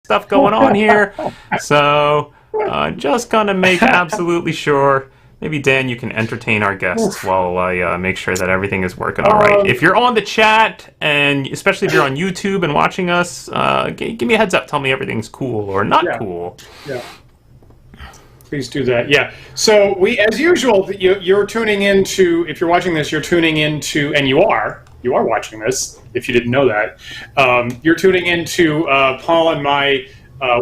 stuff going on here. So just gonna make absolutely sure. Maybe, Dan, you can entertain our guests while I make sure that everything is working all right. If you're on the chat, and especially if you're on YouTube and watching us, give me a heads up. Tell me everything's cool or not cool. Yeah. Please do that. Yeah. So we, as usual, you're tuning into, if you're watching this, you're tuning into, and you are watching this, if you didn't know that, you're tuning into Paul and my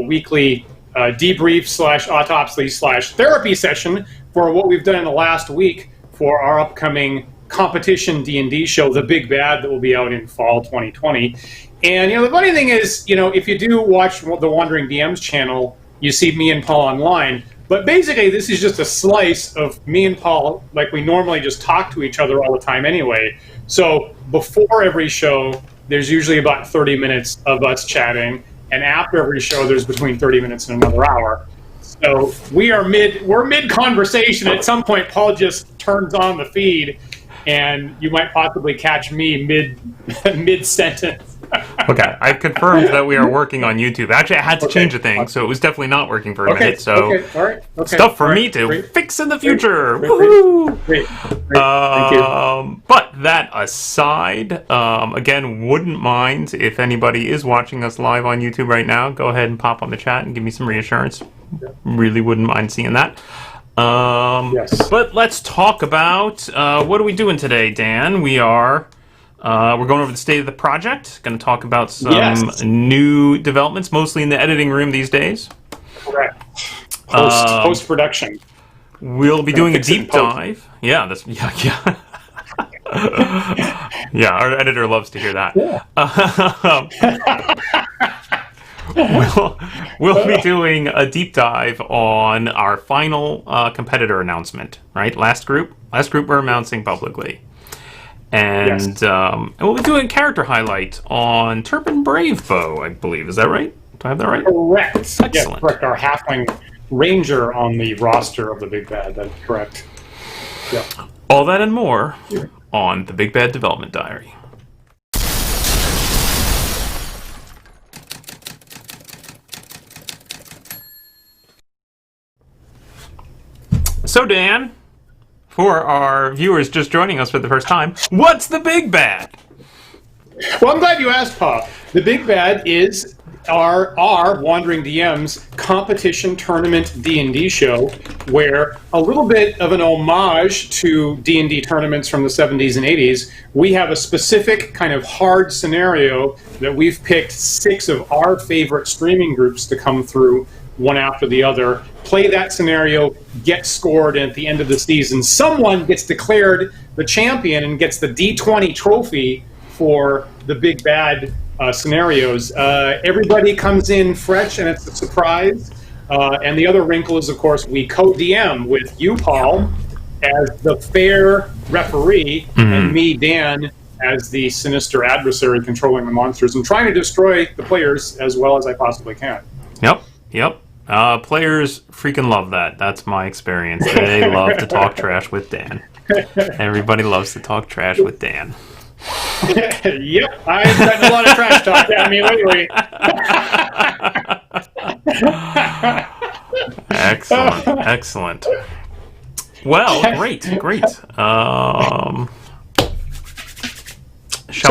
weekly debrief / autopsy / therapy session for what we've done in the last week for our upcoming competition D&D show, The Big Bad, that will be out in fall 2020. And, the funny thing is, if you do watch the Wandering DMs channel, you see me and Paul online. But basically, this is just a slice of me and Paul, like we normally just talk to each other all the time anyway. So before every show, there's usually about 30 minutes of us chatting. And after every show, there's between 30 minutes and another hour. So we're mid conversation. At some point, Paul just turns on the feed, and you might possibly catch me mid sentence. Okay, I've confirmed that we are working on YouTube. Actually, I had to change a thing, so it was definitely not working for a minute. So all right. Stuff for me to fix in the future. Woohoo! Great. Thank you. But that aside, again, wouldn't mind if anybody is watching us live on YouTube right now. Go ahead and pop on the chat and give me some reassurance. Really wouldn't mind seeing that. Yes. But let's talk about what are we doing today, Dan? We're going over the state of the project. Going to talk about some new developments, mostly in the editing room these days. Correct. Post-production. We'll be doing a deep dive. Yeah, yeah. Yeah, our editor loves to hear that. We'll be doing a deep dive on our final competitor announcement. Right, last group we're announcing publicly. And we'll be doing a character highlight on Turpin Bravebow, I believe. Is that right? Do I have that right? Correct. Excellent. Yes, correct. Our halfling ranger on the roster of the Big Bad. That's correct. Yeah. All that and more on the Big Bad Development Diary. So, Dan, for our viewers just joining us for the first time, what's the Big Bad? Well, I'm glad you asked, Paul. The Big Bad is our Wandering DM's competition tournament D&D show, where a little bit of an homage to D&D tournaments from the 70s and 80s, we have a specific kind of hard scenario that we've picked 6 of our favorite streaming groups to come through one after the other, play that scenario, get scored, and at the end of the season, someone gets declared the champion and gets the D20 trophy for the Big Bad scenarios. Everybody comes in fresh, and it's a surprise. And the other wrinkle is, of course, we co-DM with you, Paul, as the fair referee, and me, Dan, as the sinister adversary controlling the monsters and trying to destroy the players as well as I possibly can. Yep. Players freaking love that. That's my experience. They love to talk trash with Dan. Everybody loves to talk trash with Dan. Yep, I've gotten a lot of trash talk at me lately. Excellent. Well, great. So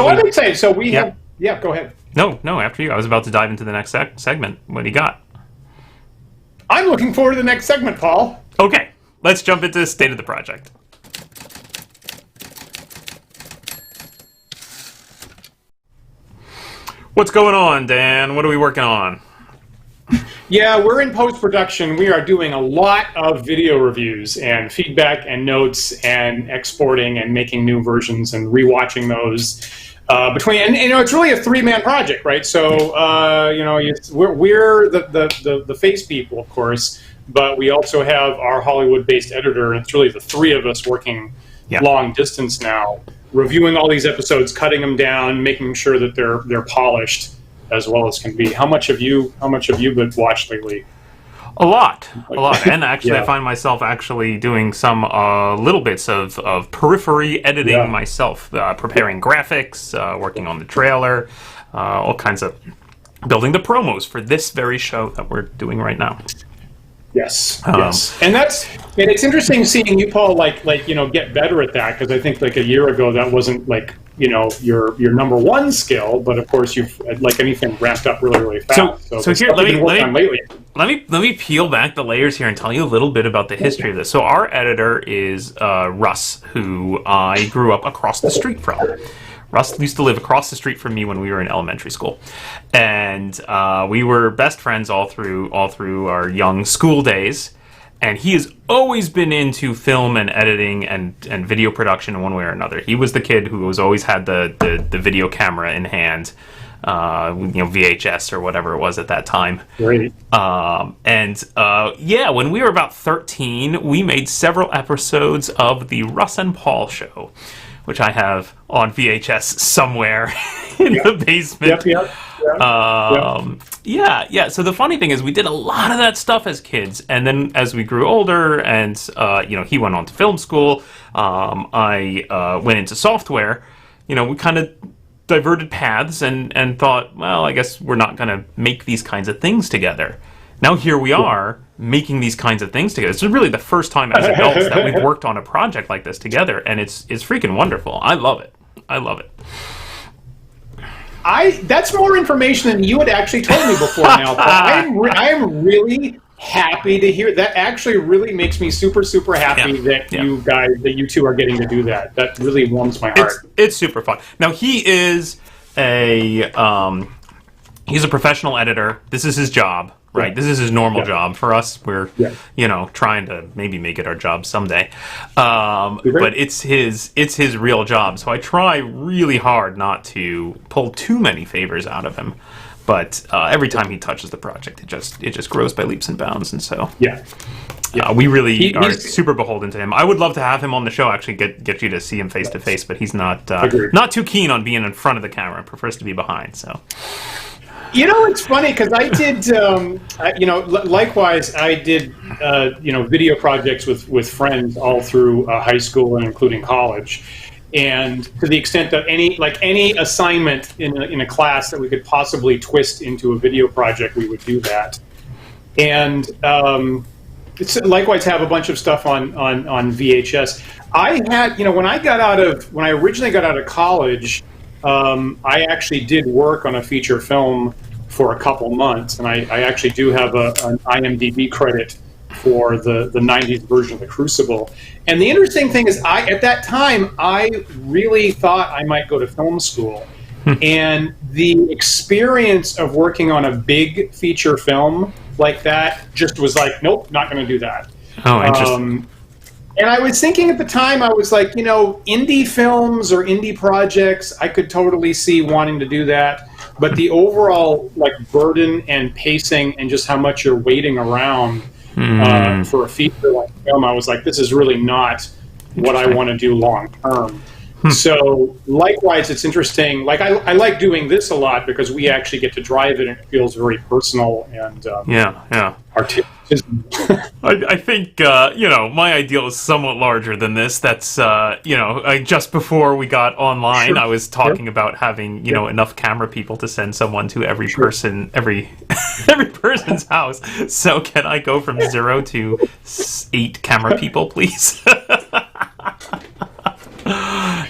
I would say, so we have... Yeah, go ahead. No, after you. I was about to dive into the next segment. What do you got? I'm looking forward to the next segment, Paul. Okay, let's jump into the state of the project. What's going on, Dan? What are we working on? Yeah, we're in post-production. We are doing a lot of video reviews and feedback and notes and exporting and making new versions and rewatching those. It's really a 3-man project, right? So, we're the face people, of course, but we also have our Hollywood-based editor, and it's really the 3 of us working long distance now, reviewing all these episodes, cutting them down, making sure that they're polished as well as can be. How much have you been watched lately? A lot. And actually, I find myself actually doing some little bits of periphery editing myself, preparing graphics, working on the trailer, all kinds of building the promos for this very show that we're doing right now. Yes, yes, and it's interesting seeing you, Paul, get better at that, because I think a year ago that wasn't your number one skill, but of course you've, like anything, ramped up really, really fast. So here, let me peel back the layers here and tell you a little bit about the history of this. So our editor is Russ, who I grew up across the street from. Russ used to live across the street from me when we were in elementary school, and we were best friends all through our young school days. And he has always been into film and editing and video production in one way or another. He was the kid who always had the video camera in hand, VHS or whatever it was at that time. Great. When we were about 13, we made several episodes of the Russ and Paul Show, which I have on VHS somewhere in the basement. Yep. So the funny thing is, we did a lot of that stuff as kids, and then as we grew older, and he went on to film school. I went into software. We kind of diverted paths and thought, well, I guess we're not going to make these kinds of things together. Now here we are making these kinds of things together. It's really the first time as adults that we've worked on a project like this together, and it's freaking wonderful. I love it. That's more information than you had actually told me before now, Paul. I am really happy to hear that. Actually really makes me super, super happy that you two are getting to do that. That really warms my heart. It's super fun. Now he is he's a professional editor. This is his job. Right, this is his normal job. For us, we're trying to maybe make it our job someday, but it's his real job. So I try really hard not to pull too many favors out of him. But every time he touches the project, it just grows by leaps and bounds. And so we really are super beholden to him. I would love to have him on the show. Actually, get you to see him face to face, but he's not too keen on being in front of the camera. Prefers to be behind. So. It's funny because I did, likewise, I did, video projects with friends all through high school and including college. And to the extent that any assignment in a class that we could possibly twist into a video project, we would do that. And it's likewise have a bunch of stuff on VHS. I had, when I originally got out of college, I actually did work on a feature film for a couple months, and I actually do have an IMDb credit for the 90s version of The Crucible. And the interesting thing is, at that time, I really thought I might go to film school. And the experience of working on a big feature film like that just was like, nope, not going to do that. Oh, interesting. And I was thinking at the time, I was like, indie films or indie projects, I could totally see wanting to do that. But the overall burden and pacing and just how much you're waiting around for a feature like film, I was like, this is really not what I want to do long term. So likewise, it's interesting. I like doing this a lot because we actually get to drive it and it feels very personal and artistic. I think my ideal is somewhat larger than this. That's just before we got online, I was talking about having enough camera people to send someone to every person, every person's house. So can I go from 0 to 8 camera people, please?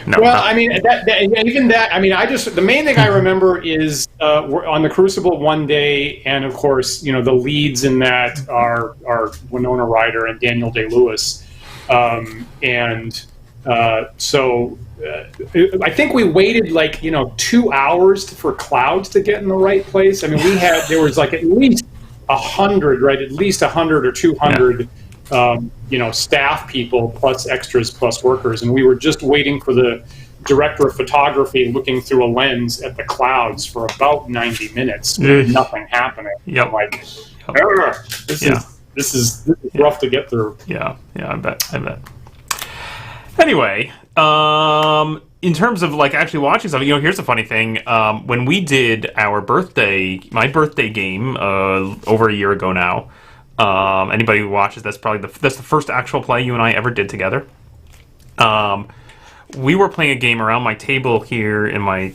No, well, I mean, the main thing I remember is we're on The Crucible one day, and of course, the leads in that are Winona Ryder and Daniel Day-Lewis, so I think we waited 2 hours for clouds to get in the right place. I mean, there was at least 100, right? At least 100 or 200. Staff people plus extras plus workers, and we were just waiting for the director of photography looking through a lens at the clouds for about 90 minutes with nothing happening. Yep. I'm like, this is rough to get through. Yeah, I bet. Anyway, in terms of actually watching stuff, here's the funny thing. When we did my birthday game over a year ago now. Anybody who watches, that's the first actual play you and I ever did together. We were playing a game around my table here in my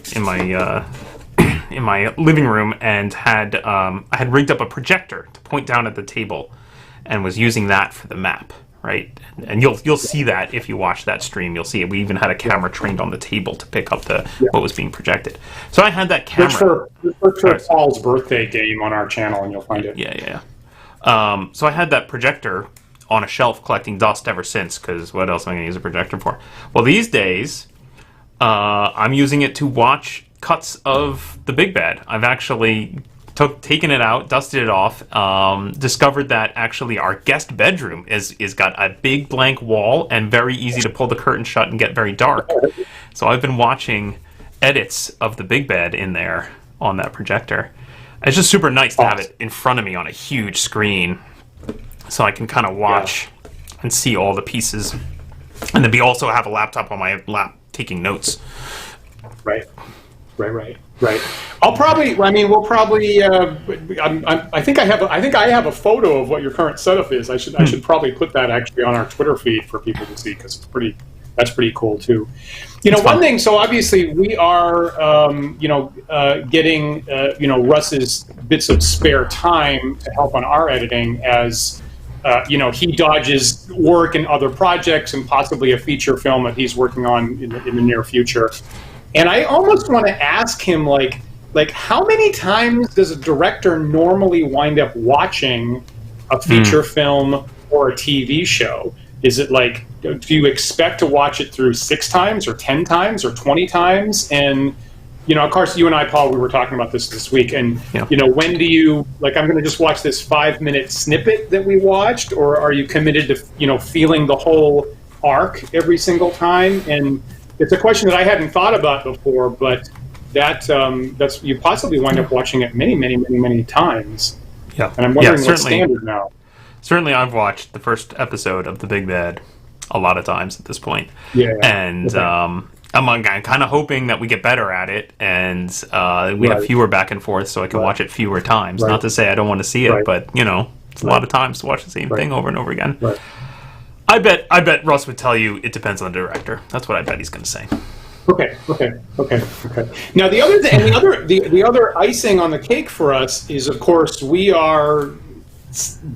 in my living room and had I had rigged up a projector to point down at the table, and was using that for the map. Right, and you'll see that if you watch that stream. You'll see it. We even had a camera trained on the table to pick up what was being projected. So I had that camera. Look for Paul's birthday game on our channel, and you'll find it. Yeah. So I had that projector on a shelf collecting dust ever since. Because what else am I going to use a projector for? Well, these days, I'm using it to watch cuts of The Big Bad. I've actually taken it out, dusted it off, discovered that actually our guest bedroom is got a big blank wall and very easy to pull the curtain shut and get very dark. So I've been watching edits of The Big Bad in there on that projector. It's just super nice to have it in front of me on a huge screen, so I can kind of watch and see all the pieces. And then we also have a laptop on my lap taking notes. Right. We'll probably. I think I have a photo of what your current setup is. I should probably put that actually on our Twitter feed for people to see, because that's pretty cool too. One thing. So obviously we are, getting Russ's bits of spare time to help on our editing as. He dodges work and other projects and possibly a feature film that he's working on in the near future. And I almost want to ask him, like how many times does a director normally wind up watching a feature film or a TV show? Is it like, do you expect to watch it through 6 times or 10 times or 20 times? And, of course, you and I, Paul, we were talking about this week. And, when do you, I'm going to just watch this 5-minute snippet that we watched? Or are you committed to, feeling the whole arc every single time? And it's a question that I hadn't thought about before, but that's you possibly wind up watching it many times. Yeah, and I'm wondering what's standard now. Certainly, I've watched the first episode of The Big Bad a lot of times at this point. Yeah, and I'm kind of hoping that we get better at it, and we have fewer back and forth, so I can watch it fewer times. Not to say I don't want to see it, but it's a lot of times to watch the same thing over and over again. Right. I bet Russ would tell you it depends on the director. That's what I bet he's going to say. Okay. Now the other icing on the cake for us is, of course, we are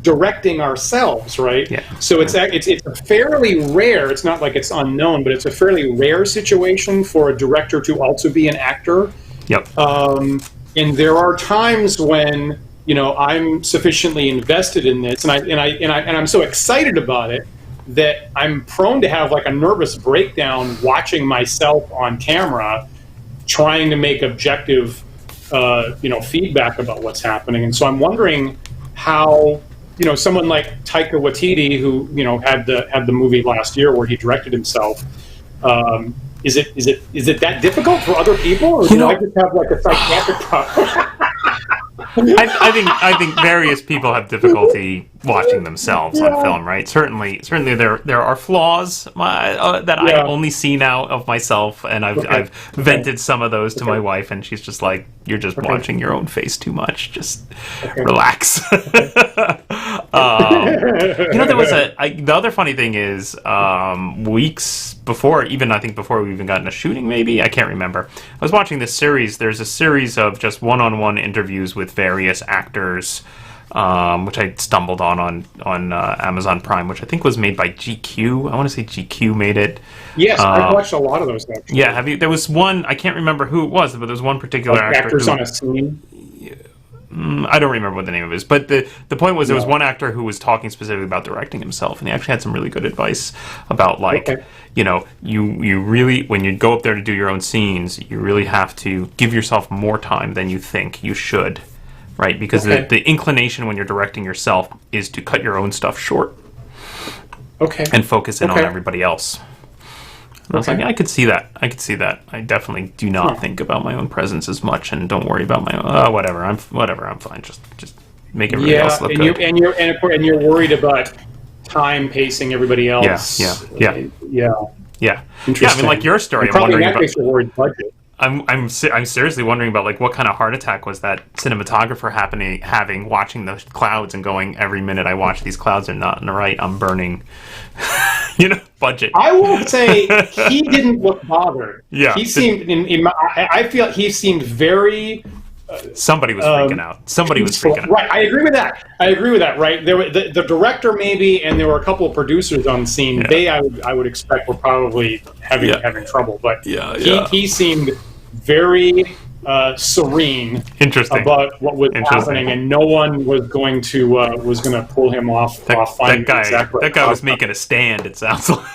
directing ourselves, right? Yeah. So it's a fairly rare. It's not like it's unknown, but it's a fairly rare situation for a director to also be an actor. Yep. And there are times when I'm sufficiently invested in this, and I'm so excited about it that I'm prone to have a nervous breakdown watching myself on camera, trying to make objective, feedback about what's happening. And so I'm wondering how, someone like Taika Waititi, who had the movie last year where he directed himself. Is it that difficult for other people, or do I just have a psychiatric problem? I think various people have difficulty watching themselves on film, right? Certainly there are flaws that I only see now of myself, and I've vented some of those to my wife, and she's just like, "You're just watching your own face too much. Just relax." There was the other funny thing is weeks before, I think before we even got into shooting, maybe I can't remember. I was watching this series. There's a series of just one-on-one interviews with various actors, which I stumbled on Amazon Prime, which I think was made by GQ. I want to say GQ made it. Yes, I've watched a lot of those, actually. Yeah, have you? There was one, I can't remember who it was, but there was one particular actor. Actors on a Scene? I don't remember what the name of it is, but the point was there was one actor who was talking specifically about directing himself, and he actually had some really good advice about you really, when you go up there to do your own scenes, you really have to give yourself more time than you think you should, right? Because the inclination when you're directing yourself is to cut your own stuff short, and focus in on everybody else. And I was like, yeah, I could see that. I definitely do not think about my own presence as much, and don't worry about my own, whatever. I'm fine. Just make everybody else look good. And you're worried about time pacing everybody else. Yeah. Interesting. I mean, like your story. Probably in that case, you're worried budget. I'm seriously wondering about what kind of heart attack was that cinematographer having watching the clouds and going, every minute I watch these clouds are not in the right, I'm burning budget. I will say he didn't look bothered. Yeah, he seemed I feel he seemed very Somebody was freaking out. Somebody was freaking out. Right, I agree with that. Right, there were the director maybe, and there were a couple of producers on the scene. Yeah. They, I would expect, were probably having trouble. But he seemed very serene about what was happening, and no one was going to pull him off. That guy was making a stand. It sounds like.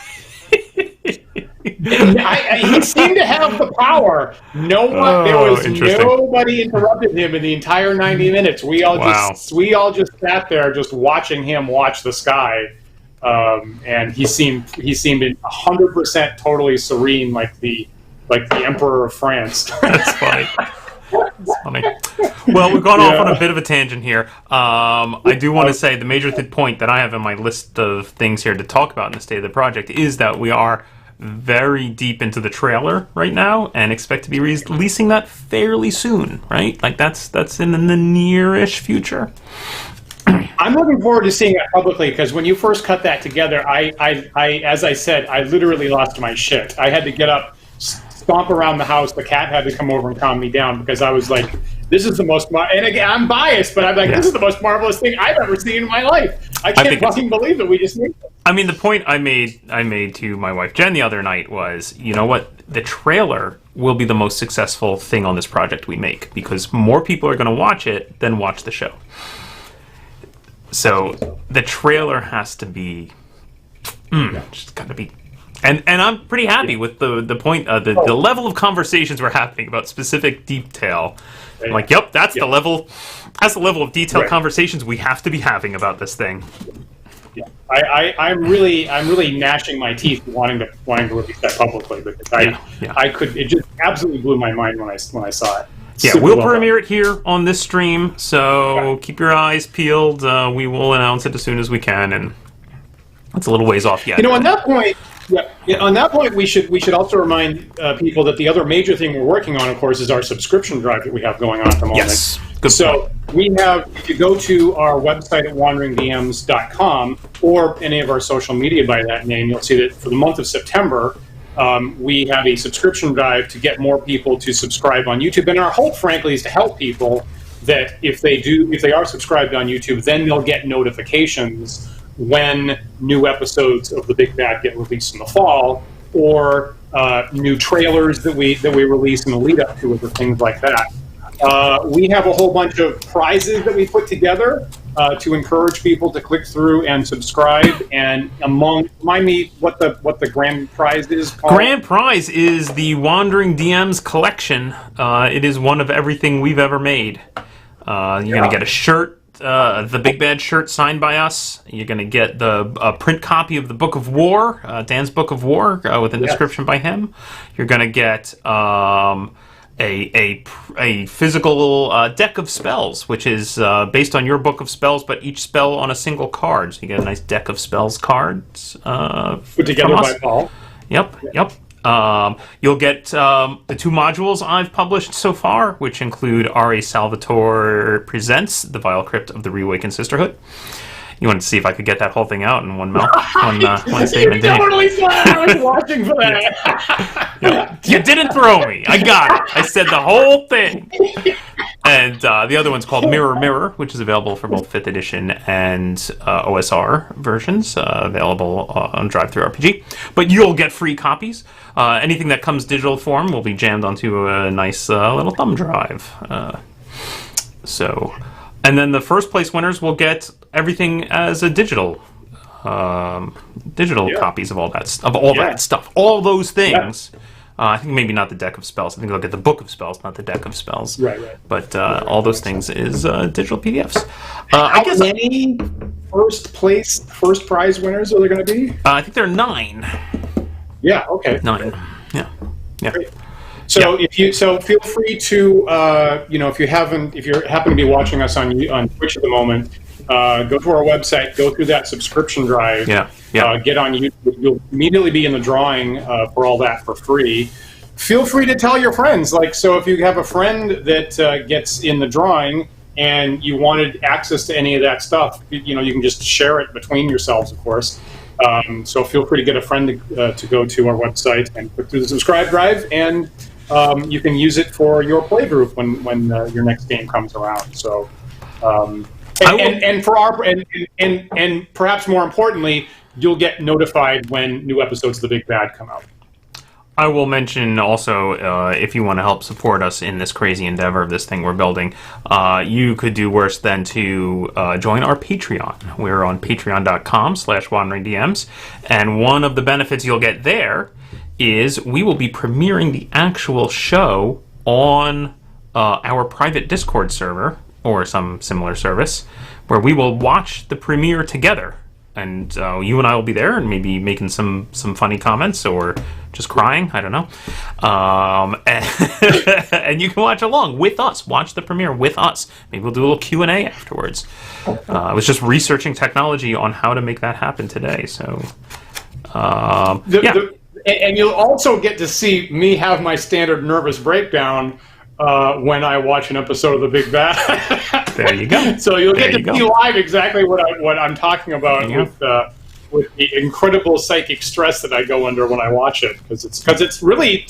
He seemed to have the power. There was nobody interrupted him in the entire 90 minutes. We all just sat there just watching him watch the sky, and he seemed 100% totally serene, like the Emperor of France. That's funny. That's funny. Well, we've gone off on a bit of a tangent here. I do want to say the major point that I have in my list of things here to talk about in the state of the project is that we are very deep into the trailer right now and expect to be releasing that fairly soon, right? Like that's in the near-ish future. I'm looking forward to seeing it publicly, because when you first cut that together, I as I said, I literally lost my shit. I had to get up, stomp around the house. The cat had to come over and calm me down, because I was like, this is the most, and again, I'm biased, but I'm like, this is the most marvelous thing I've ever seen in my life. I can't fucking believe that we just made it. I mean, the point I made to my wife Jen the other night was, you know what? The trailer will be the most successful thing on this project we make, because more people are going to watch it than watch the show. So the trailer has to be, just got to be. And I'm pretty happy with the point, the level of conversations we're having about specific detail. I'm like, yep, that's the level of detailed conversations we have to be having about this thing. Yeah, I'm really gnashing my teeth wanting to release that publicly, because I could. It just absolutely blew my mind when I saw it. Yeah, we'll premiere it here on this stream, so keep your eyes peeled. We will announce it as soon as we can, and it's a little ways off yet. On that point. Yeah, on that point, we should also remind people that the other major thing we're working on, of course, is our subscription drive that we have going on at the moment. Yes, good point. We have, if you go to our website at wanderingdms.com or any of our social media by that name, you'll see that for the month of September, we have a subscription drive to get more people to subscribe on YouTube. And our hope, frankly, is to help people that if they are subscribed on YouTube, then they'll get notifications when new episodes of The Big Bad get released in the fall, or new trailers that we release in the lead up to it, or things like that. We have a whole bunch of prizes that we put together to encourage people to click through and subscribe. And remind me what the grand prize is called. Grand prize is the Wandering DMs collection. It is one of everything we've ever made. You're gonna get a shirt. The Big Bad shirt signed by us. You're going to get the print copy of the Book of War, Dan's Book of War, with a description by him. You're going to get a physical deck of spells, which is based on your Book of Spells, but each spell on a single card. So you get a nice deck of spells cards put together by Paul. Yep. You'll get the 2 modules I've published so far, which include R.A. Salvatore Presents The Vile Crypt of the Reawakened Sisterhood. You wanted to see if I could get that whole thing out in one mouth, one statement. You totally saw it. I was watching for that. You didn't throw me. I got it. I said the whole thing. And the other one's called Mirror Mirror, which is available for both 5th edition and OSR versions, available on Drive-Thru-RPG. But you'll get free copies. Anything that comes digital form will be jammed onto a nice little thumb drive. And then the first place winners will get everything as a digital copies of all that stuff. All those things. I think maybe not the deck of spells. I think they'll get the book of spells, not the deck of spells. Right. But all those things is digital PDFs. How many first prize winners are there going to be? I think there are 9. Yeah. Okay. 9. Yeah. Great. So feel free to if you happen to be watching us on Twitch at the moment, go to our website, go through that subscription drive. Get on YouTube. You'll immediately be in the drawing for all that for free. Feel free to tell your friends. So if you have a friend that gets in the drawing and you wanted access to any of that stuff, you can just share it between yourselves, of course. So feel free to get a friend to go to our website and click through the subscribe drive and you can use it for your play group when your next game comes around. So, and perhaps more importantly, you'll get notified when new episodes of The Big Bad come out. I will mention also, if you want to help support us in this crazy endeavor of this thing we're building, you could do worse than to join our Patreon. We're on patreon.com/WanderingDMs, and one of the benefits you'll get there is we will be premiering the actual show on our private Discord server, or some similar service, where we will watch the premiere together. And you and I will be there and maybe making some funny comments or just crying. I don't know. And you can watch along with us. Watch the premiere with us. Maybe we'll do a little Q&A afterwards. I was just researching technology on how to make that happen today. So, and you'll also get to see me have my standard nervous breakdown when I watch an episode of The Big Bad. There you go. So you'll get to see live exactly what I'm talking about with the incredible psychic stress that I go under when I watch it, because it's really,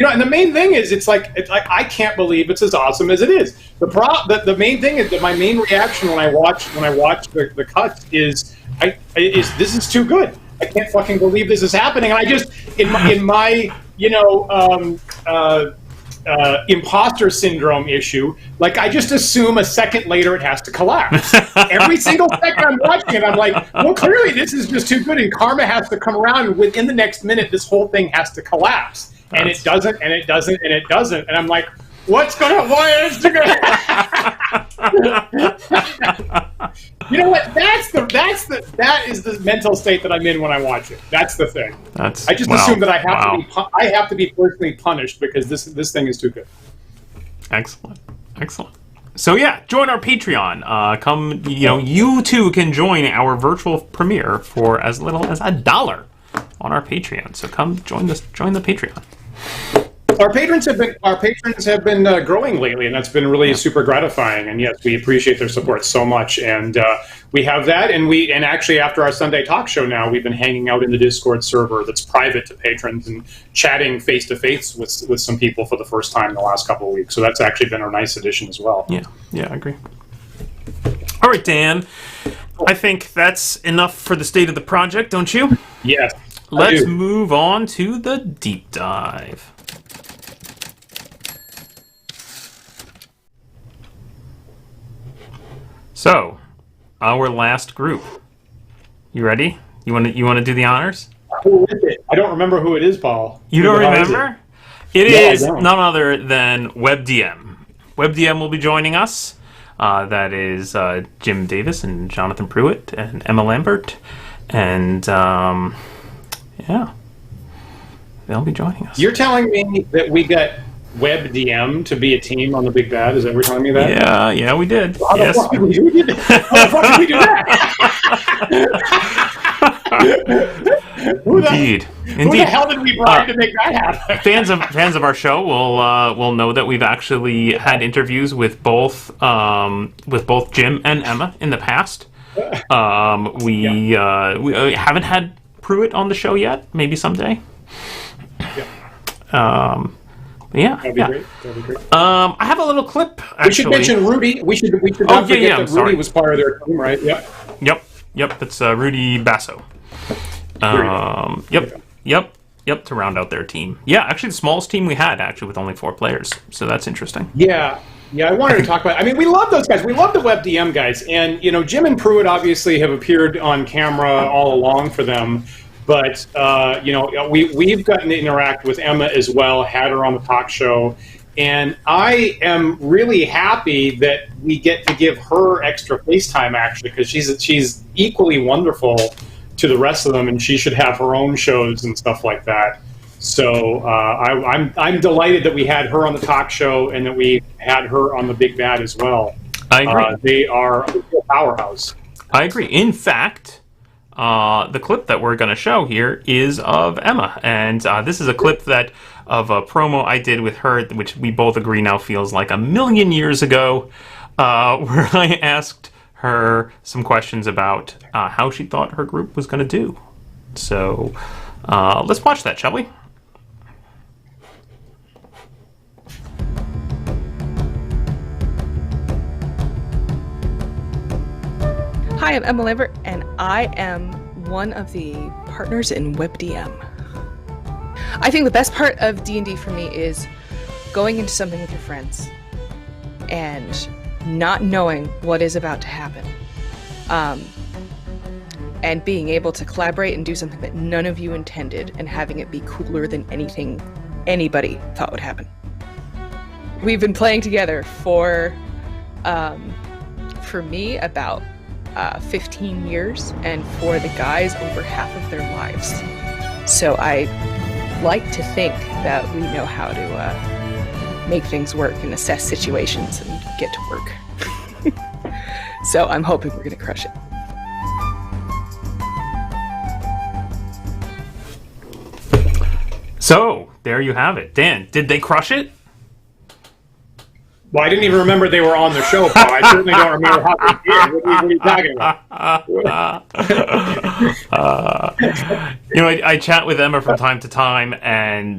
and the main thing is it's like I can't believe it's as awesome as it is. The main thing is that my main reaction when I watch the cut is this is too good. I can't fucking believe this is happening. And I just in my imposter syndrome issue, like I just assume a second later it has to collapse. Every single second I'm watching it, I'm like, well, clearly this is just too good, and karma has to come around, and within the next minute this whole thing has to collapse. And it doesn't, and it doesn't, and it doesn't. And I'm like, what's going on? Why is it going You know what? That is the mental state that I'm in when I watch it. That's the thing. I just assume that I have to be personally punished because this thing is too good. Excellent. So yeah, join our Patreon. Come, you too can join our virtual premiere for as little as $1 on our Patreon. So come join the Patreon. Our patrons have been growing lately, and that's been really super gratifying. And yes, we appreciate their support so much. And we have that, and actually after our Sunday talk show now, we've been hanging out in the Discord server that's private to patrons and chatting face to face with some people for the first time in the last couple of weeks. So that's actually been a nice addition as well. Yeah, I agree. All right, Dan, I think that's enough for the state of the project, don't you? Yes. Let's move on to the deep dive. So, our last group. You ready? You want to do the honors? Who is it? I don't remember who it is, Paul. You don't remember? It is none other than WebDM. WebDM will be joining us. That is Jim Davis and Jonathan Pruitt and Emma Lambert. And, they'll be joining us. You're telling me that we got WebDM to be a team on The Big Bad? Is that what you're telling me that? Yeah, we did. How the fuck did we do that? Indeed. Who the hell did we bribe to make that happen? Fans of our show will know that we've actually had interviews with both Jim and Emma in the past. We haven't had Pruitt on the show yet. Maybe someday. That'd be great. I have a little clip. Actually. We should mention Rudy. We should not forget that Rudy was part of their team, right? Yeah. Yep. That's Rudy Basso. Yep. To round out their team. Yeah, actually the smallest team we had, actually, with only 4 players. So that's interesting. Yeah, I wanted to talk about. I mean, we love those guys. We love the WebDM guys, and Jim and Pruitt obviously have appeared on camera all along for them. But, we've gotten to interact with Emma as well, had her on the talk show. And I am really happy that we get to give her extra FaceTime, actually, because she's equally wonderful to the rest of them, and she should have her own shows and stuff like that. So I'm delighted that we had her on the talk show and that we had her on The Big Bad as well. I agree. They are a real powerhouse. I agree. In fact... the clip that we're going to show here is of Emma, and this is a clip of a promo I did with her, which we both agree now feels like a million years ago, where I asked her some questions about how she thought her group was going to do. So let's watch that, shall we? Hi, I'm Emma Lambert, and I am one of the partners in WebDM. I think the best part of D&D for me is going into something with your friends and not knowing what is about to happen. And being able to collaborate and do something that none of you intended and having it be cooler than anything anybody thought would happen. We've been playing together for me, about 15 years, and for the guys, over half of their lives. So I like to think that we know how to make things work and assess situations and get to work. So I'm hoping we're going to crush it. So, there you have it. Dan, did they crush it? Well, I didn't even remember they were on the show, Paul. I certainly don't remember how they did. What are you talking about? I chat with Emma from time to time, and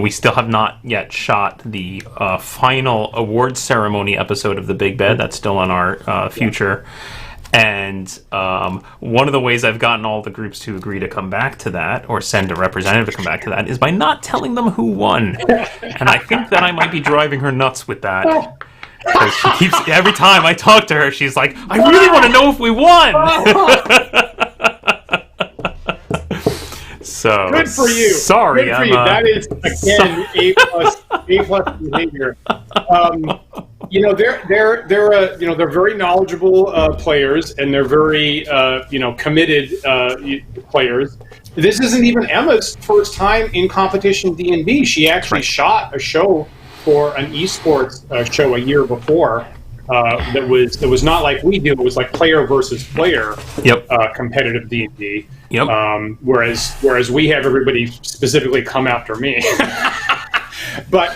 we still have not yet shot the final awards ceremony episode of The Big Bed. That's still on our future. And one of the ways I've gotten all the groups to agree to come back to that, or send a representative to come back to that, is by not telling them who won. And I think that I might be driving her nuts with that. Because she keeps, every time I talk to her, she's like, I really want to know if we won! So, good for you. Sorry, good for you. That is, again, A+ behavior. They're very knowledgeable players, and they're very committed players. This isn't even Emma's first time in competition D&D. She actually shot a show for an esports show a year before. That was not like we do. It was like player versus player. Yep. Competitive D&D. Yep. Whereas we have everybody specifically come after me. But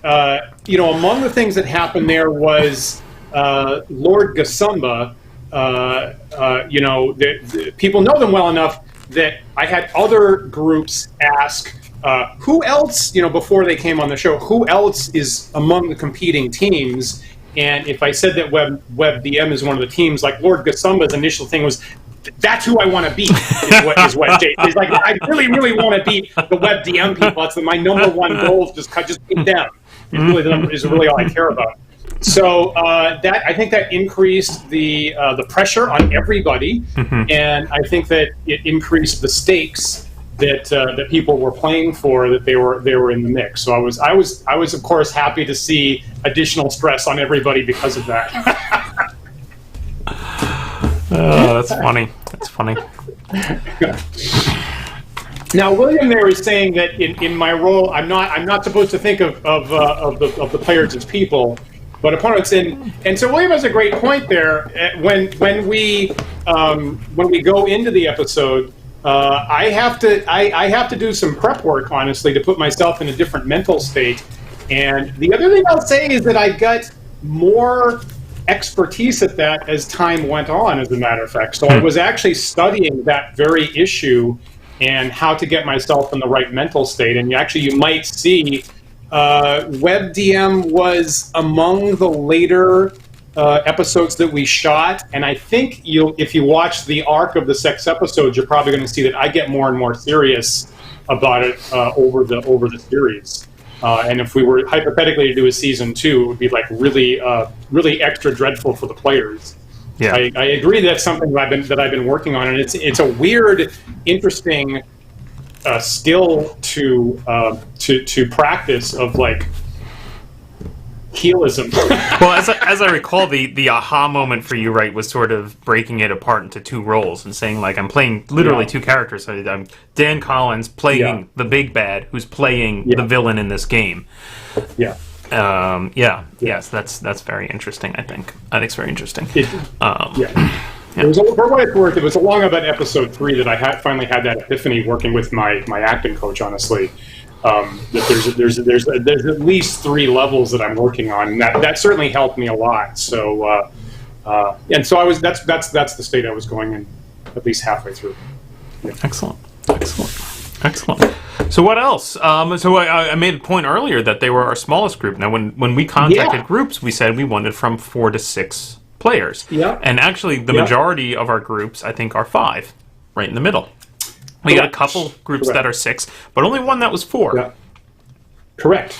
among the things that happened there was Lord Gasumba. People know them well enough that I had other groups ask who else, before they came on the show, who else is among the competing teams. And if I said that WebDM is one of the teams, like Lord Gasumba's initial thing was, that's who I want to beat, is what Jay is like. I really, really want to beat the WebDM people. That's my number one goal, just beat them. Is really all I care about. So I think that increased the pressure on everybody, and I think that it increased the stakes that people were playing for, that they were in the mix. So I was of course happy to see additional stress on everybody because of that. Oh, that's funny. That's funny. Now, William there is saying that in my role, I'm not supposed to think of the players as people, but opponents. And so William has a great point there. When we go into the episode, I have to do some prep work, honestly, to put myself in a different mental state. And the other thing I'll say is that I got more expertise at that as time went on, as a matter of fact. So I was actually studying that very issue and how to get myself in the right mental state. And you might see WebDM was among the later episodes that we shot, and I think if you watch the arc of the 6 episodes, you're probably going to see that I get more and more serious about it over the series. And if we were hypothetically to do a season 2, it would be like really extra dreadful for the players. Yeah, I agree that's something that I've been working on, and it's a weird, interesting skill to practice, of like healism. Well, as I recall, the aha moment for you, right, was sort of breaking it apart into 2 roles and saying, like, I'm playing literally 2 characters. So I'm Dan Collins playing the big bad, who's playing the villain in this game. Yeah. Yes, that's very interesting. I think it's very interesting. It was, for what it's worth, it was along about episode 3 that I finally had that epiphany working with my acting coach. Honestly, that there's at least 3 levels that I'm working on, and that certainly helped me a lot. So so that's the state I was going in, at least halfway through. Yeah. Excellent. So what else? So I made a point earlier that they were our smallest group. Now, when we contacted groups, we said we wanted from 4 to 6 players. Yeah. And actually, the majority of our groups, I think, are 5, right in the middle. We got a couple groups that are 6, but only one that was 4. Yeah. Correct.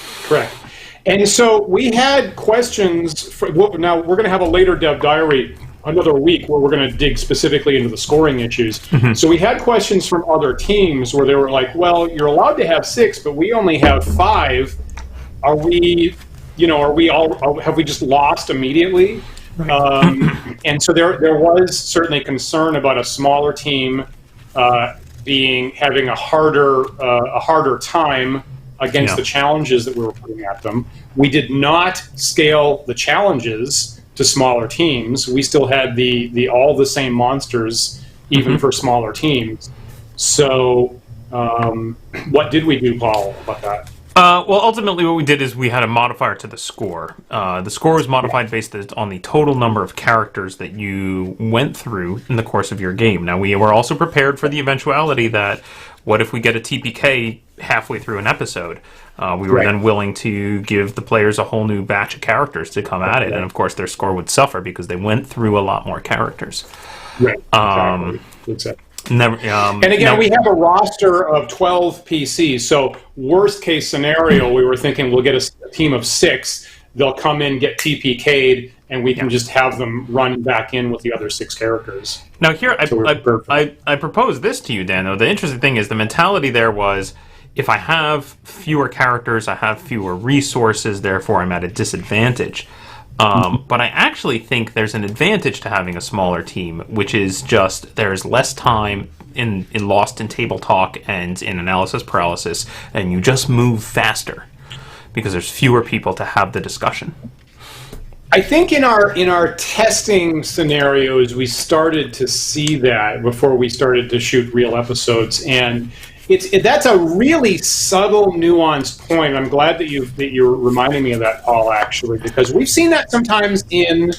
And so we had questions. Now, we're going to have a later Dev Diary another week where we're going to dig specifically into the scoring issues. Mm-hmm. So we had questions from other teams where they were like, well, you're allowed to have 6, but we only have 5. Have we just lost immediately? Right. And so there was certainly concern about a smaller team having a harder time against the challenges that we were putting at them. We did not scale the challenges to smaller teams. We still had all the same monsters, even for smaller teams. So, what did we do, Paul, about that? Well, ultimately what we did is we had a modifier to the score. The score was modified based on the total number of characters that you went through in the course of your game. Now, we were also prepared for the eventuality that what if we get a TPK halfway through an episode? We were then willing to give the players a whole new batch of characters to come at it, and of course their score would suffer because they went through a lot more characters. Right, exactly. And again, we have a roster of 12 PCs, so worst case scenario, we were thinking we'll get a team of 6, they'll come in, get TPK'd, and we can just have them run back in with the other 6 characters. Now here, I propose this to you, Dan, though. The interesting thing is the mentality there was, if I have fewer characters, I have fewer resources, therefore I'm at a disadvantage. But I actually think there's an advantage to having a smaller team, which is just there's less time in Lost in Table Talk and in Analysis Paralysis, and you just move faster because there's fewer people to have the discussion. I think in our testing scenarios, we started to see that before we started to shoot real episodes, and that's a really subtle, nuanced point. I'm glad that you're reminding me of that, Paul, actually, because we've seen that sometimes in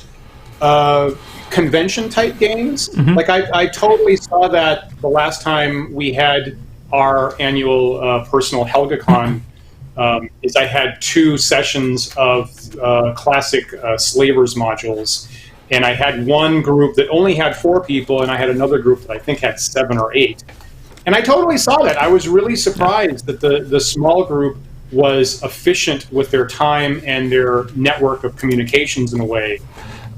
convention-type games. Mm-hmm. Like, I totally saw that the last time we had our annual personal HelgaCon, is I had 2 sessions of classic Slavers modules, and I had one group that only had 4 people, and I had another group that I think had 7 or 8. And I totally saw that. I was really surprised that the small group was efficient with their time and their network of communications in a way.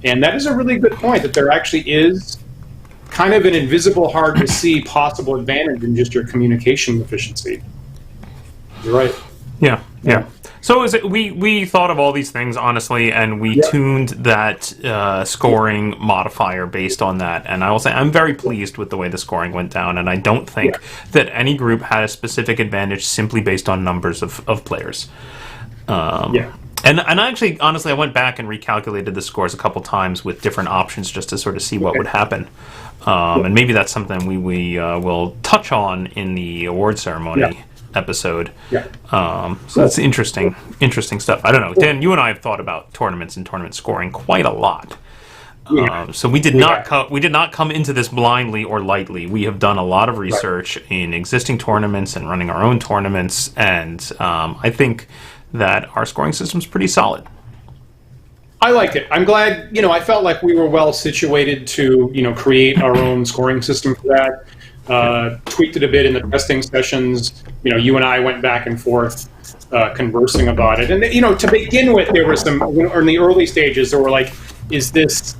And that is a really good point, that there actually is kind of an invisible, hard-to-see possible advantage in just your communication efficiency. You're right. Yeah. So we thought of all these things, honestly, and we tuned that scoring modifier based on that. And I will say I'm very pleased with the way the scoring went down, and I don't think that any group had a specific advantage simply based on numbers of players. And actually, honestly, I went back and recalculated the scores a couple times with different options just to sort of see what would happen. And maybe that's something we will touch on in the award ceremony episode. So that's interesting stuff. I don't know, Dan, you and I have thought about tournaments and tournament scoring quite a lot. So we did not come into this blindly or lightly. We have done a lot of research in existing tournaments and running our own tournaments, and I think that our scoring system's pretty solid. I like it. I'm glad, I felt like we were well situated to, create our own scoring system for that. Tweaked it a bit in the testing sessions. You and I went back and forth conversing about it. And, to begin with, there were some, in the early stages, there were like, is this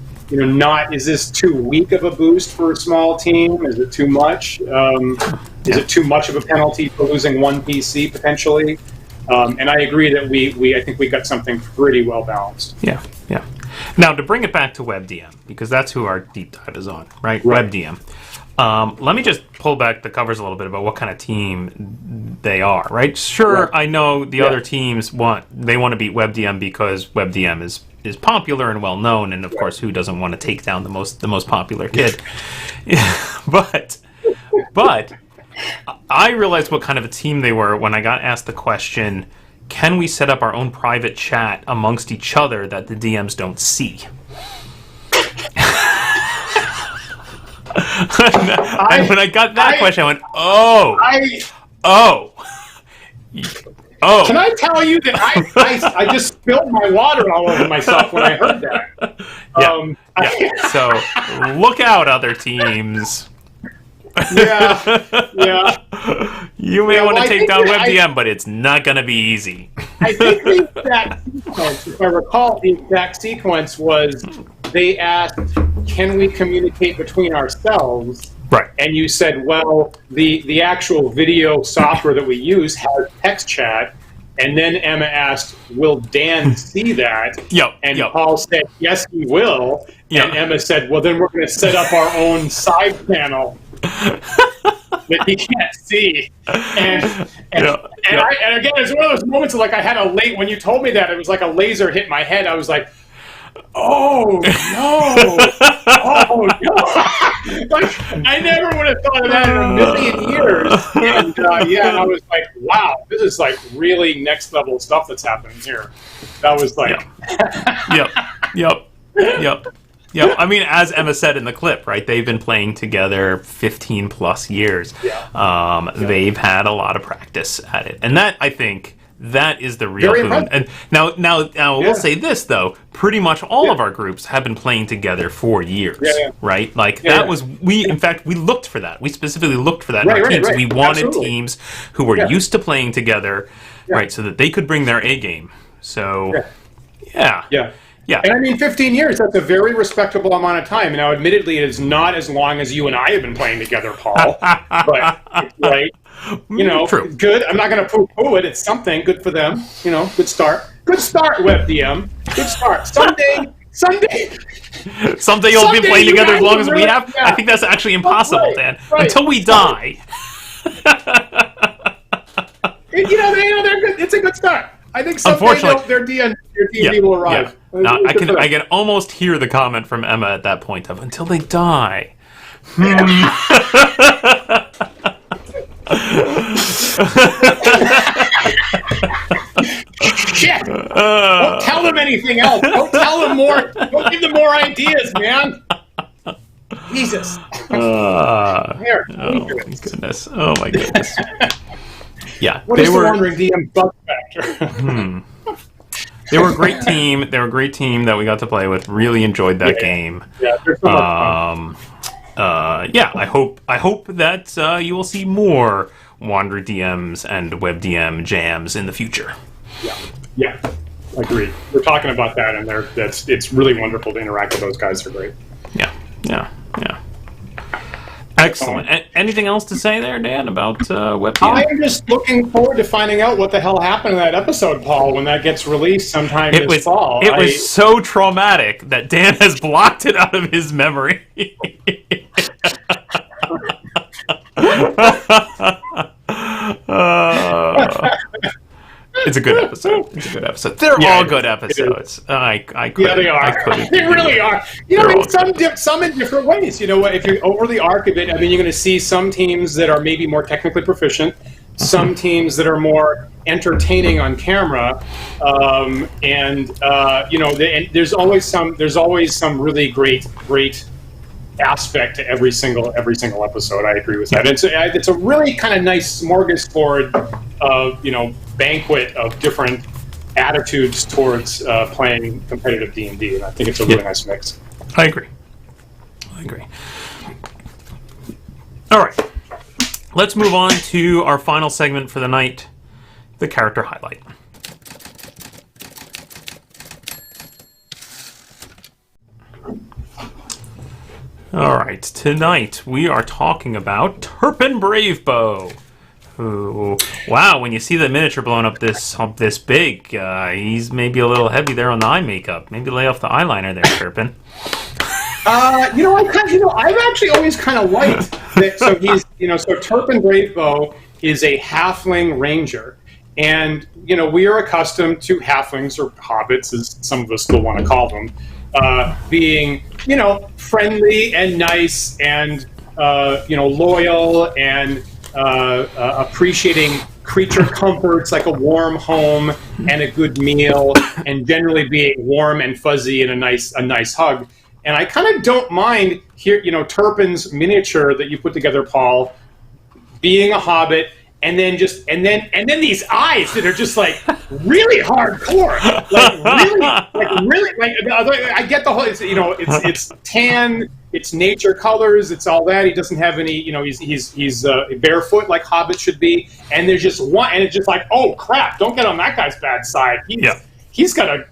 too weak of a boost for a small team? Is it too much? Is it too much of a penalty for losing one PC potentially? And I agree that I think we got something pretty well balanced. Yeah. Now, to bring it back to WebDM, because that's who our deep dive is on, right? WebDM. Let me just pull back the covers a little bit about what kind of team they are, right? Sure, I know the other teams want to beat WebDM because WebDM is popular and well known, and of course, who doesn't want to take down the most popular kid? But I realized what kind of a team they were when I got asked the question, can we set up our own private chat amongst each other that the DMs don't see? And when I got that question, I went, oh. Oh. Can I tell you that I just spilled my water all over myself when I heard that? Yeah. So look out, other teams. Yeah. You may want to take down WebDM, but it's not going to be easy. I think the exact sequence, if I recall, the exact sequence was they asked, "Can we communicate between ourselves?" Right. And you said, "Well, the actual video software that we use has text chat." And then Emma asked, "Will Dan see that?" And Paul said, "Yes, he will." And Emma said, "Well, then we're going to set up our own side panel that he can't see." And again, it's one of those moments of like I had when you told me that, it was like a laser hit my head. I was like, oh no! Oh no! Like I never would have thought of that in a million years. And I was like, wow, this is like really next level stuff that's happening here. That was like, Yep. I mean, as Emma said in the clip, right? They've been playing together 15 plus years. They've had a lot of practice at it, and that I think. That is the real boon. And now, we'll say this though: pretty much all of our groups have been playing together for years, right? Like that was in fact, we looked for that. We specifically looked for that in our teams. We wanted teams who were used to playing together, right, so that they could bring their A game. So, yeah. And I mean, 15 years, that's a very respectable amount of time. Now, admittedly, it is not as long as you and I have been playing together, Paul. But, right? You know, good. I'm not going to poo-poo it. It's something. Good for them. You know, good start. Good start, WebDM. Good start. Someday you'll be playing together as long as we have. I think that's actually impossible, Dan. Until we die. They're good. It's a good start. I think someday their D&D will arrive. Now, I can almost hear the comment from Emma at that point of until they die. Shit! Don't tell them anything else. Don't tell them more. Don't give them more ideas, man. Jesus. Oh my goodness. Yeah, what is the wandering DM bug factor? They were a great team. They were a great team that we got to play with. Really enjoyed that game. Yeah, they're so much fun. I hope that you will see more Wander DMs and WebDM jams in the future. Yeah, agreed. We're talking about that, and it's really wonderful to interact with those guys. They're great. Yeah. Excellent. Anything else to say there, Dan, about WebDM? I'm just looking forward to finding out what the hell happened in that episode, Paul, when that gets released sometime this fall. It was so traumatic that Dan has blocked it out of his memory. It's a good episode. They're all good episodes. I couldn't. They are. They really are. Some in different ways. You know what? If you're over the arc of it, I mean, you're going to see some teams that are maybe more technically proficient, some teams that are more entertaining on camera, and there's always some really great aspect to every single episode. I agree with that. It's a really kind of nice smorgasbord of banquet of different attitudes towards playing competitive D&D, and I think it's a really nice mix. I agree. All right, let's move on to our final segment for the night, the character highlight. All right, tonight we are talking about Turpin Bravebow. Who, wow, when you see the miniature blown up this big, he's maybe a little heavy there on the eye makeup. Maybe lay off the eyeliner there, Turpin. I've actually always kind of liked that. So so Turpin Bravebow is a halfling ranger, and we are accustomed to halflings or hobbits, as some of us still want to call them, being friendly and nice and loyal and appreciating creature comforts like a warm home and a good meal, and generally being warm and fuzzy and a nice hug. And I kind of don't mind here, Turpin's miniature that you put together, Paul, being a hobbit and then these eyes that are just like really hardcore, I get the whole, it's tan, it's nature colors, it's all that. He doesn't have any, he's barefoot like hobbits should be, and there's just one, and it's just like, oh crap, don't get on that guy's bad side. He's got an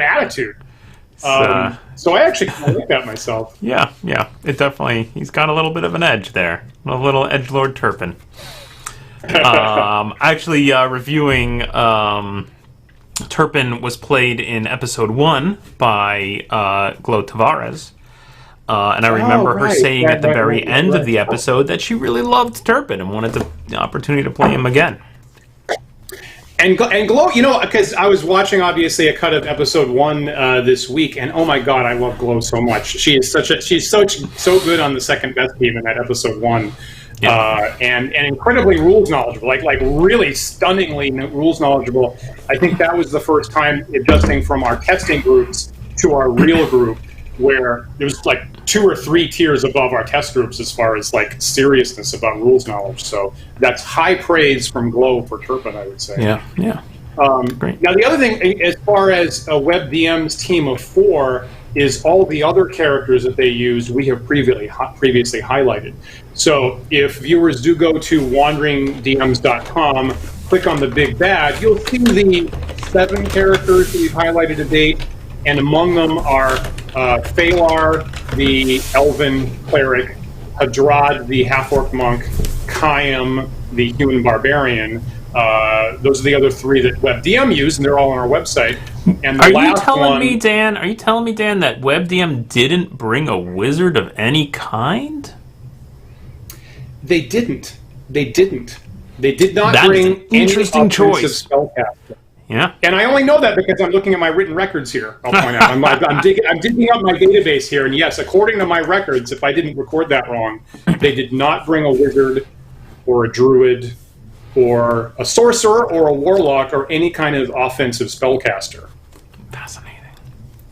attitude. So I actually kind of like that myself. Yeah, it definitely, he's got a little bit of an edge there, a little edgelord Turpin. Actually, reviewing Turpin was played in episode 1 by Glo Tavares. And I remember her saying at the very end of the episode that she really loved Turpin and wanted the opportunity to play him again. And Glo, because I was watching obviously a cut of episode 1 this week, and oh my god, I love Glo so much. She's so good on the second best team in that episode 1. Yeah. And incredibly rules knowledgeable, like really stunningly rules knowledgeable. I think that was the first time adjusting from our testing groups to our real group, where it was like 2 or 3 tiers above our test groups as far as like seriousness about rules knowledge. So that's high praise from Glo for Turpin, I would say. Yeah. Great. Now the other thing, as far as a Web DM's team of 4, is all the other characters that they use we have previously highlighted. So if viewers do go to wanderingdms.com, click on the big bad, you'll see the 7 characters that we've highlighted to date, and among them are Phalar, the elven cleric, Hadrad, the half-orc monk, Khaim, the human barbarian. Those are the other 3 that WebDM used, and they're all on our website. And Are you telling me, Dan, that WebDM didn't bring a wizard of any kind? They didn't. They did not That's bring an interesting any choice. Spellcaster. Yeah. And I only know that because I'm looking at my written records here. I'll point out. I'm digging up my database here, and yes, according to my records, if I didn't record that wrong, they did not bring a wizard or a druid or a sorcerer or a warlock or any kind of offensive spellcaster. Fascinating.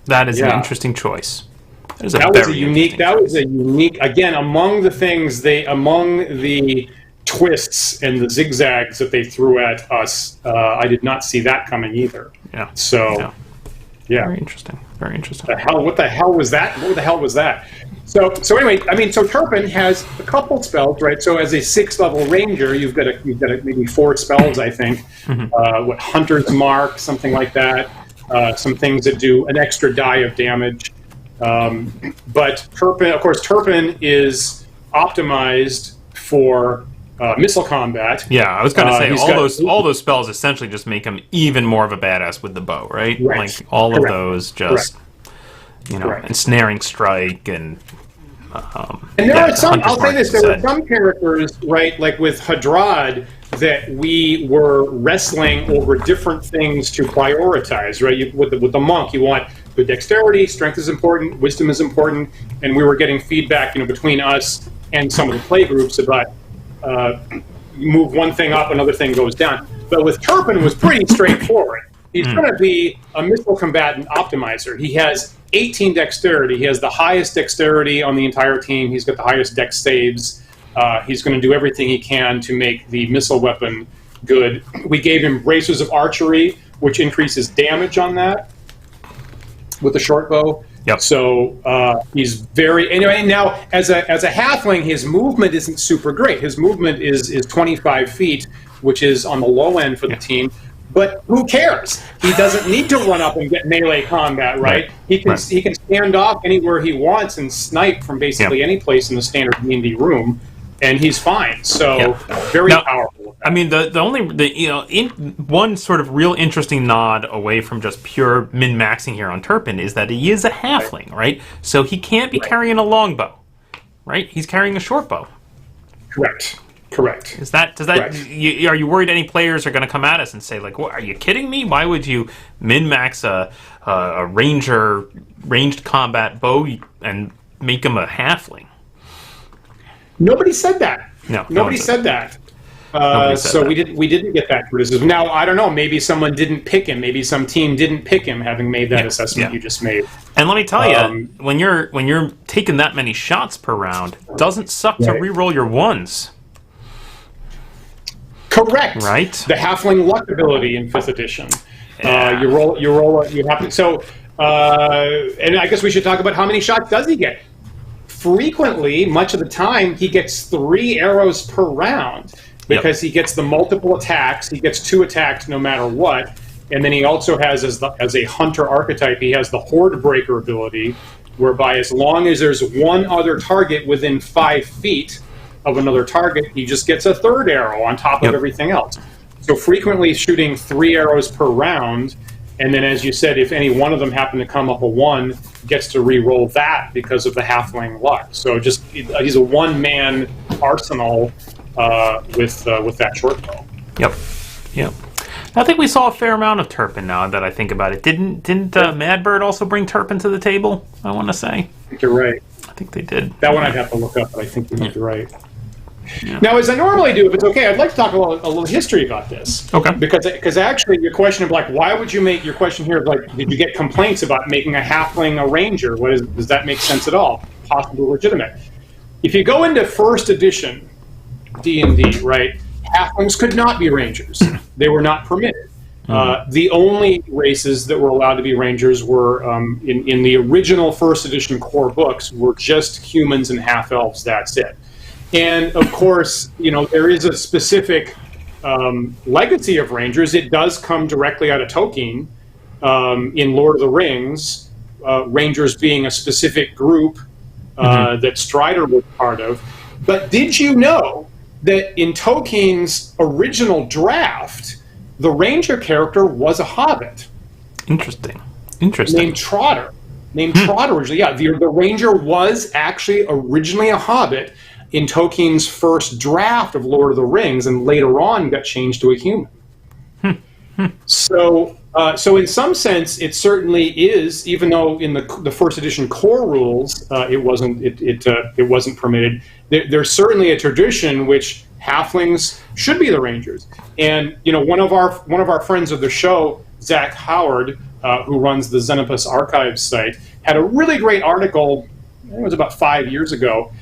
That is an interesting choice. That was a unique. Again, among the twists and the zigzags that they threw at us, I did not see that coming either. Yeah. So, yeah. Very interesting. What the hell was that? What the hell was that? So anyway, so Turpin has a couple spells, right? So as a 6th level ranger, you've got maybe 4 spells, I think. Hunter's Mark, something like that. Some things that do an extra die of damage. But Turpin is optimized for missile combat. Yeah, I was going to say all those spells essentially just make him even more of a badass with the bow, right? Right. Like all of those just ensnaring strike and there are some. I'll say this: there were some characters, right, like with Hadrad, that we were wrestling over different things to prioritize. Right, with the monk, you want good dexterity, strength is important, wisdom is important, and we were getting feedback, between us and some of the play groups about move one thing up, another thing goes down. But with Turpin, it was pretty straightforward. He's going to be a missile combatant optimizer. He has 18 dexterity. He has the highest dexterity on the entire team. He's got the highest dex saves. He's going to do everything he can to make the missile weapon good. We gave him bracers of archery, which increases damage on that with the short bow. Yep. So he's very... Anyway, now, as a halfling, his movement isn't super great. His movement is 25 feet, which is on the low end for the team. But who cares? He doesn't need to run up and get melee combat, right? He can stand off anywhere he wants and snipe from basically any place in the standard D&D room, and he's fine. So very powerful. I mean, one sort of real interesting nod away from just pure min-maxing here on Turpin is that he is a halfling, right? So he can't be carrying a longbow, right? He's carrying a short bow. Correct. Are you worried any players are going to come at us and say, like, are you kidding me? Why would you min-max a ranged combat bow and make him a halfling? Nobody said that. No, nobody said that. We didn't get that criticism. Now, I don't know. Maybe someone didn't pick him. Maybe some team didn't pick him, having made that assessment you just made. And let me tell you, when you're taking that many shots per round, it doesn't suck to re-roll your ones. Correct. Right. The Halfling luck ability in 5th edition. Yeah. You have to. So, and I guess we should talk about how many shots does he get. Frequently, much of the time, he gets 3 arrows per round because he gets the multiple attacks. He gets 2 attacks no matter what. And then he also has, as a hunter archetype, he has the Horde Breaker ability, whereby as long as there's one other target within 5 feet of another target, he just gets a 3rd arrow on top of everything else. So frequently shooting 3 arrows per round, and then as you said, if any one of them happen to come up a 1, gets to re-roll that because of the halfling luck. So just he's a one-man arsenal with that short bow. Yep. I think we saw a fair amount of Turpin now that I think about it. Didn't Madbird also bring Turpin to the table? I want to say. I think you're right. I think they did. That one I'd have to look up, but I think you're right. Yeah. Now, as I normally do, if it's okay, I'd like to talk a little history about this. Okay. Because actually, your question of why would you make your question here of did you get complaints about making a halfling a ranger? Does that make sense at all? Possibly legitimate. If you go into 1st edition D&D, right, halflings could not be rangers. They were not permitted. The only races that were allowed to be rangers were, in the original 1st edition core books, were just humans and half-elves, that's it. And, of course, there is a specific legacy of rangers. It does come directly out of Tolkien in Lord of the Rings, rangers being a specific group that Strider was part of. But did you know that in Tolkien's original draft, the ranger character was a hobbit? Interesting. Named Trotter. Trotter originally. Yeah, the ranger was actually originally a hobbit in Tolkien's first draft of Lord of the Rings, and later on got changed to a human. So in some sense, it certainly is. Even though in the 1st edition core rules, it wasn't permitted. There's certainly a tradition which halflings should be the rangers. And one of our friends of the show, Zach Howard, who runs the Xenopus Archives site, had a really great article. I think it was about 5 years ago,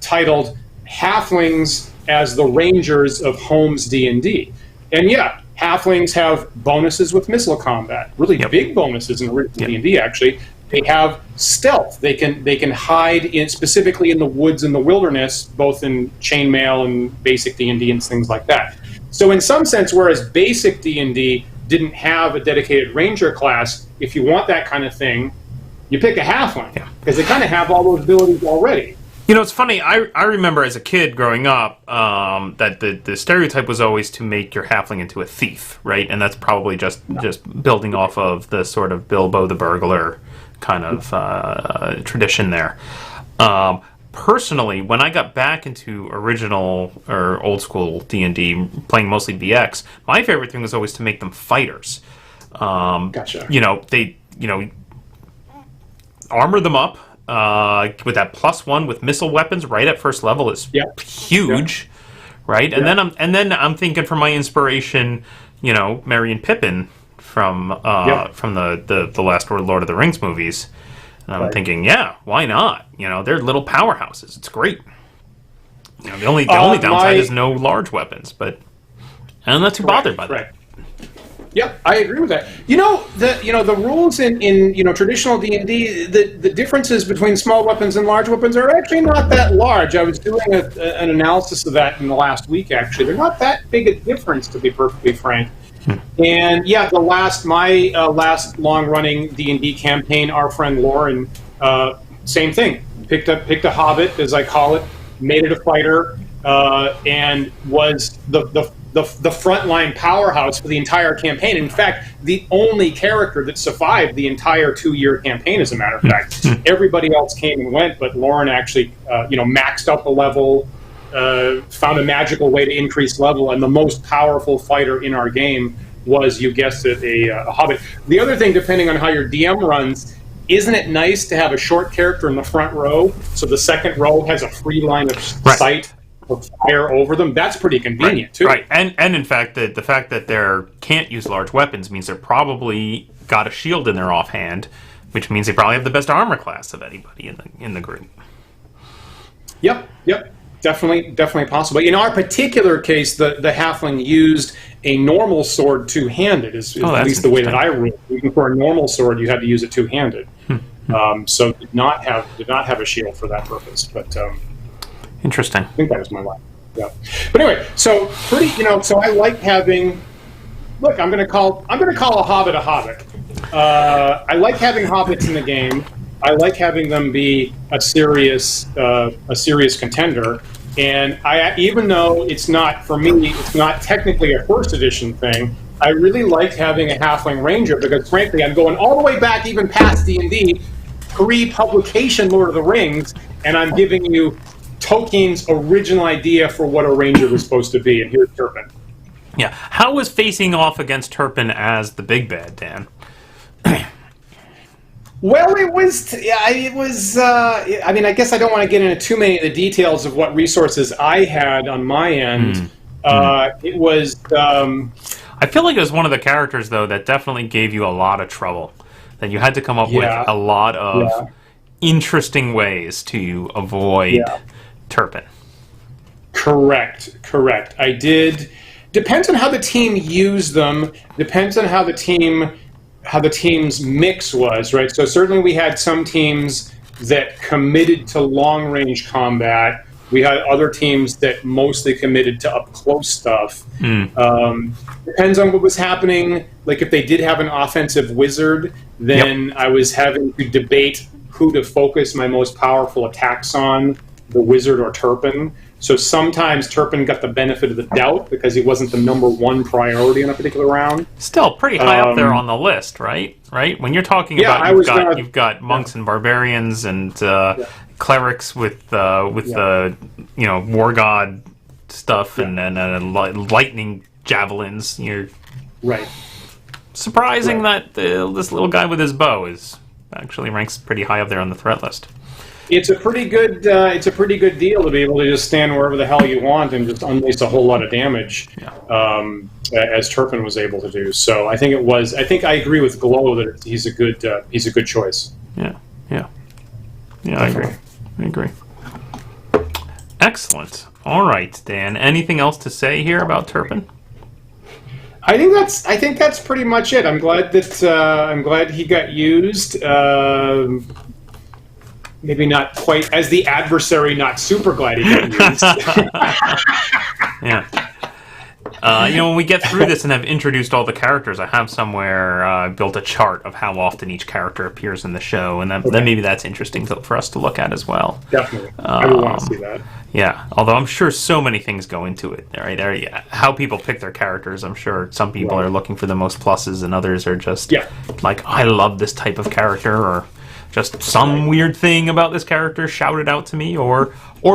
titled "Halflings as the Rangers of Holmes D&D." And yeah, halflings have bonuses with missile combat, really big bonuses in original D&D. Actually, they have stealth. They can hide specifically in the woods and the wilderness, both in chainmail and basic D&D and things like that. So in some sense, whereas basic D&D didn't have a dedicated ranger class, if you want that kind of thing, you pick a halfling because they kind of have all those abilities already. It's funny. I remember as a kid growing up that the stereotype was always to make your halfling into a thief, right? And that's probably just building off of the sort of Bilbo the burglar kind of tradition there. Personally, when I got back into original or old school D&D, playing mostly BX, my favorite thing was always to make them fighters. Gotcha. They armor them up. With that +1 with missile weapons right at first level is huge, right? And then I'm thinking for my inspiration, Merry and Pippin from the last Lord of the Rings movies. And I'm thinking, why not? They're little powerhouses. It's great. The only downside is no large weapons, but I'm not too bothered by that. Yep, I agree with that. The rules in traditional D&D, the differences between small weapons and large weapons are actually not that large. I was doing an analysis of that in the last week. Actually, they're not that big a difference, to be perfectly frank. And my last long-running D&D campaign, our friend Lauren, same thing. Picked a hobbit, as I call it, made it a fighter, and was the frontline powerhouse for the entire campaign. In fact, the only character that survived the entire 2-year campaign, as a matter of fact. Everybody else came and went, but Lauren actually, maxed up the level, found a magical way to increase level, and the most powerful fighter in our game was, you guessed it, a hobbit. The other thing, depending on how your DM runs, isn't it nice to have a short character in the front row, so the second row has a free line of sight of fire over them? That's pretty convenient, too. Right, and in fact, the fact that they can't use large weapons means they're probably got a shield in their offhand, which means they probably have the best armor class of anybody in the group. Yep. definitely possible. In our particular case, the halfling used a normal sword two-handed. Is at least the way that I ruled. Even for a normal sword, you had to use it two-handed. So did not have a shield for that purpose. But interesting. I think that was my line. Yeah. But anyway, so pretty. So I like having. Look, I'm going to call a hobbit a hobbit. I like having hobbits in the game. I like having them be a serious contender. And even though it's not, for me, it's not technically a first edition thing, I really liked having a halfling ranger because, frankly, I'm going all the way back, even past D&D, pre-publication Lord of the Rings, and I'm giving you Tolkien's original idea for what a ranger was supposed to be, and here's Turpin. Yeah. How was facing off against Turpin as the big bad, Dan? Well, it was. I mean, I guess I don't want to get into too many of the details of what resources I had on my end. It was. I feel like it was one of the characters, though, that definitely gave you a lot of trouble. That you had to come up with a lot of interesting ways to avoid Turpin. Correct. I did. Depends on how the team used them. Depends on how the team's mix was, right? So certainly we had some teams that committed to long-range combat. We had other teams that mostly committed to up-close stuff. Depends on what was happening. Like if they did have an offensive wizard, then I was having to debate who to focus my most powerful attacks on, the wizard or Turpin. So sometimes Turpin got the benefit of the doubt because he wasn't the number one priority in a particular round. Still pretty high up there on the list, right? When you're talking about you've got monks and barbarians and clerics with the war god stuff and lightning javelins. You're surprising that this little guy with his bow actually ranks pretty high up there on the threat list. It's a pretty good deal to be able to just stand wherever the hell you want and just unleash a whole lot of damage, as Turpin was able to do. So I think I agree with Glow that he's a good choice. Yeah, I agree. Excellent. All right, Dan. Anything else to say here about Turpin? I think that's pretty much it. I'm glad he got used. Maybe not quite as the adversary, not super glad he got used. Yeah. When we get through this and have introduced all the characters, I have somewhere built a chart of how often each character appears in the show, and then maybe that's interesting for us to look at as well. Definitely. I would want to see that. Yeah, although I'm sure so many things go into it. Right? How people pick their characters, I'm sure some people are looking for the most pluses, and others are just like, I love this type of character, or just some weird thing about this character shouted out to me, or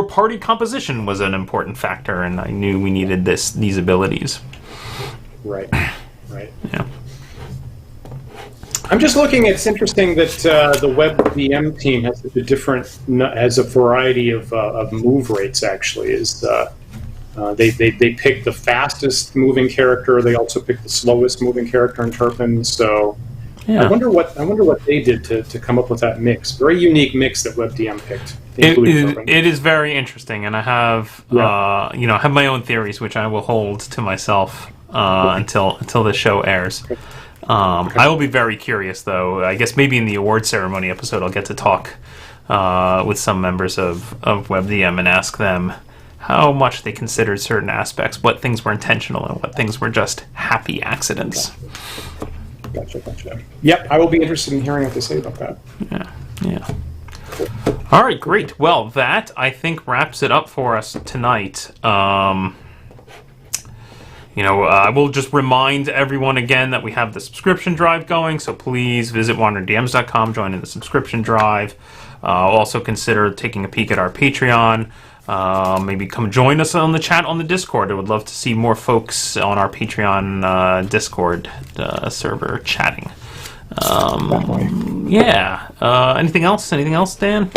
party composition was an important factor, and I knew we needed these abilities. Right. Yeah. I'm just looking. It's interesting that the WebDM team has a variety of move rates. Actually, they pick the fastest moving character. They also pick the slowest moving character in Turpin. So. Yeah. I wonder what they did to come up with that mix. Very unique mix that WebDM picked. It is very interesting, and I have I have my own theories, which I will hold to myself until the show airs. I will be very curious, though. I guess maybe in the award ceremony episode, I'll get to talk with some members of WebDM and ask them how much they considered certain aspects, what things were intentional and what things were just happy accidents. Gotcha. Yep, I will be interested in hearing what they say about that. Yeah. Cool. All right, great. Well, that, I think, wraps it up for us tonight. I will just remind everyone again that we have the subscription drive going, so please visit wanderdms.com, join in the subscription drive. Also consider taking a peek at our Patreon. Maybe come join us on the chat on the Discord. I would love to see more folks on our Patreon Discord server chatting. Anything else? Dan?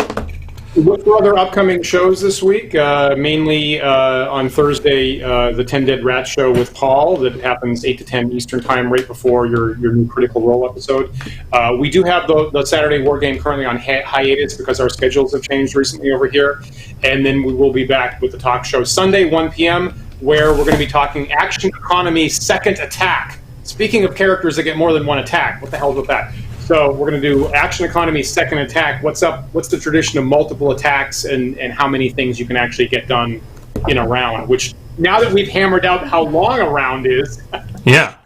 Look for other upcoming shows this week, mainly on Thursday, the 10 Dead Rats show with Paul that happens 8 to 10 Eastern Time right before your new Critical Role episode. We do have the Saturday War Game currently on hiatus because our schedules have changed recently over here. And then we will be back with the talk show Sunday, 1 p.m., where we're going to be talking Action Economy Second Attack. Speaking of characters that get more than one attack, what the hell's with that? So we're going to do Action Economy Second Attack. What's up? What's the tradition of multiple attacks and how many things you can actually get done in a round? Which, now that we've hammered out how long a round is,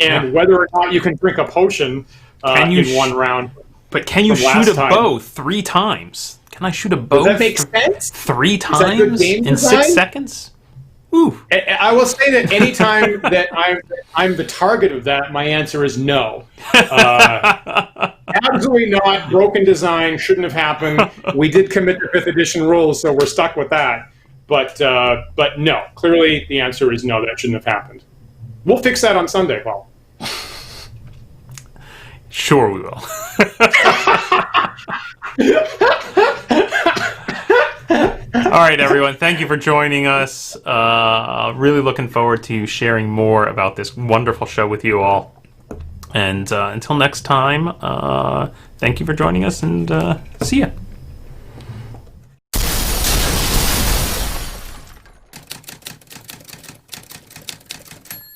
and whether or not you can drink a potion in one round. But can you shoot a bow 3 times? Can I shoot a bow? Does that make sense? 3 times in 6 seconds? Ooh. I will say that anytime that I'm the target of that, my answer is no. Absolutely not. Broken design shouldn't have happened. We did commit to 5th edition rules, so we're stuck with that. But no, clearly the answer is no. That shouldn't have happened. We'll fix that on Sunday, Paul. Sure, we will. All right, everyone. Thank you for joining us. Really looking forward to sharing more about this wonderful show with you all. And until next time, thank you for joining us, and see ya.